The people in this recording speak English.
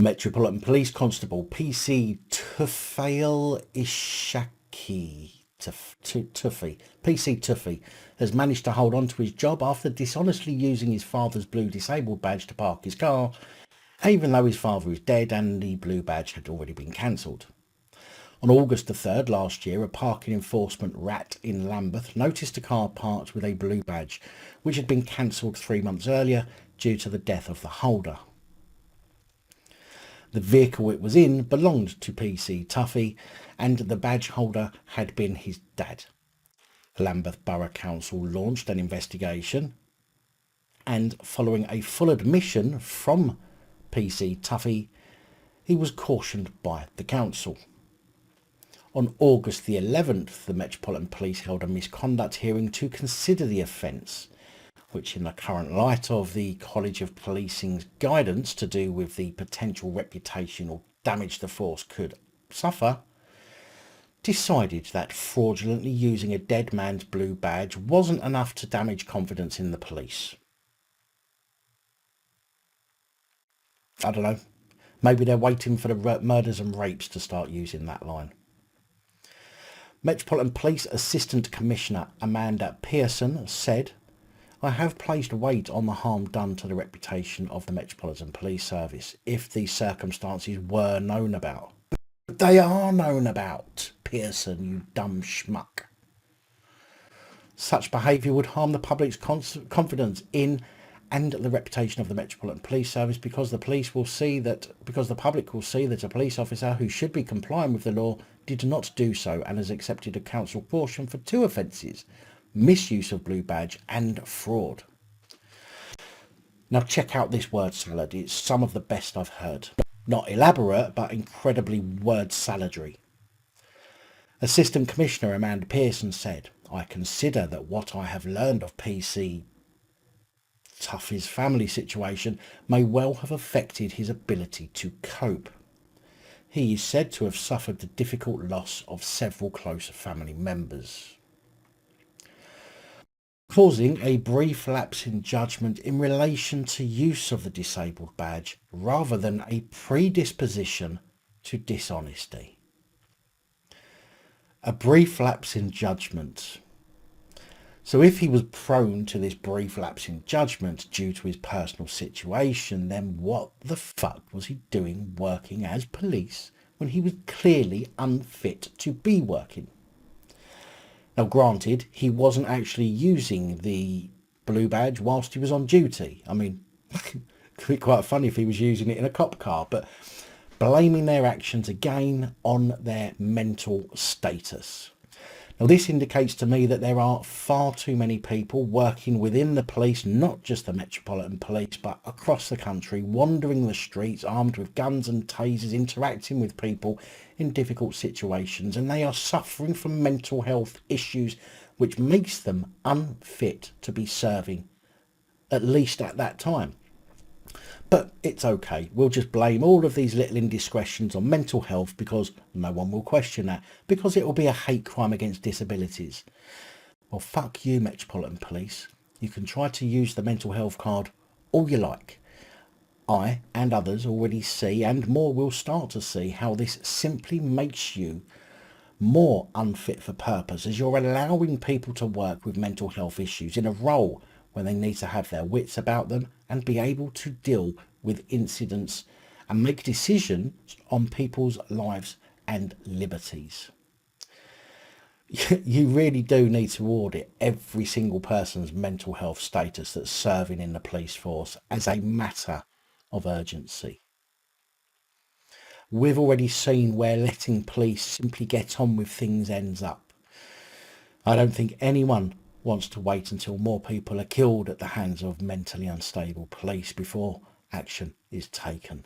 Metropolitan Police Constable PC Tufael Ishaque, Tuffy, PC Tuffy, has managed to hold on to his job after dishonestly using his father's blue disabled badge to park his car, even though his father is dead and the blue badge had already been cancelled. On August the 3rd last year, a parking enforcement rat in Lambeth noticed a car parked with a blue badge, which had been cancelled 3 months earlier due to the death of the holder. The vehicle it was in belonged to PC Tuffy, and the badge holder had been his dad. Lambeth Borough Council launched an investigation, and following a full admission from PC Tuffy, he was cautioned by the council. On August the 11th, the Metropolitan Police held a misconduct hearing to consider the offence, which in the current light of the College of Policing's guidance to do with the potential reputational damage the force could suffer, decided that fraudulently using a dead man's blue badge wasn't enough to damage confidence in the police. I don't know. Maybe they're waiting for the murders and rapes to start using that line. Metropolitan Police Assistant Commissioner Amanda Pearson said, "I have placed weight on the harm done to the reputation of the Metropolitan Police Service if these circumstances were known about." They are known about, Pearson, you dumb schmuck. Such behaviour would harm the public's confidence in and the reputation of the Metropolitan Police Service because the public will see that a police officer who should be complying with the law did not do so and has accepted a council caution for 2 offences: misuse of blue badge and fraud. Now check out this word salad. It's some of the best I've heard. Not elaborate, but incredibly word saladry. Assistant Commissioner Amanda Pearson said, "I consider that what I have learned of PC Tuffy's family situation may well have affected his ability to cope. He is said to have suffered the difficult loss of several close family members, causing a brief lapse in judgment in relation to use of the disabled badge rather than a predisposition to dishonesty." A brief lapse in judgment. So if he was prone to this brief lapse in judgment due to his personal situation, then what the fuck was he doing working as police when he was clearly unfit to be working? Now granted, he wasn't actually using the blue badge whilst he was on duty. I mean, it could be quite funny if he was using it in a cop car, but blaming their actions again on their mental status. Now this indicates to me that there are far too many people working within the police, not just the Metropolitan Police, but across the country, wandering the streets armed with guns and tasers, interacting with people in difficult situations, and they are suffering from mental health issues which makes them unfit to be serving, at least at that time. But it's okay, we'll just blame all of these little indiscretions on mental health because no one will question that, because it will be a hate crime against disabilities. Well, fuck you, Metropolitan Police. You can try to use the mental health card all you like. I and others already see, and more will start to see, how this simply makes you more unfit for purpose, as you're allowing people to work with mental health issues in a role when they need to have their wits about them and be able to deal with incidents and make decisions on people's lives and liberties. You really do need to audit every single person's mental health status that's serving in the police force as a matter of urgency. We've already seen where letting police simply get on with things ends up. I don't think anyone wants to wait until more people are killed at the hands of mentally unstable police before action is taken.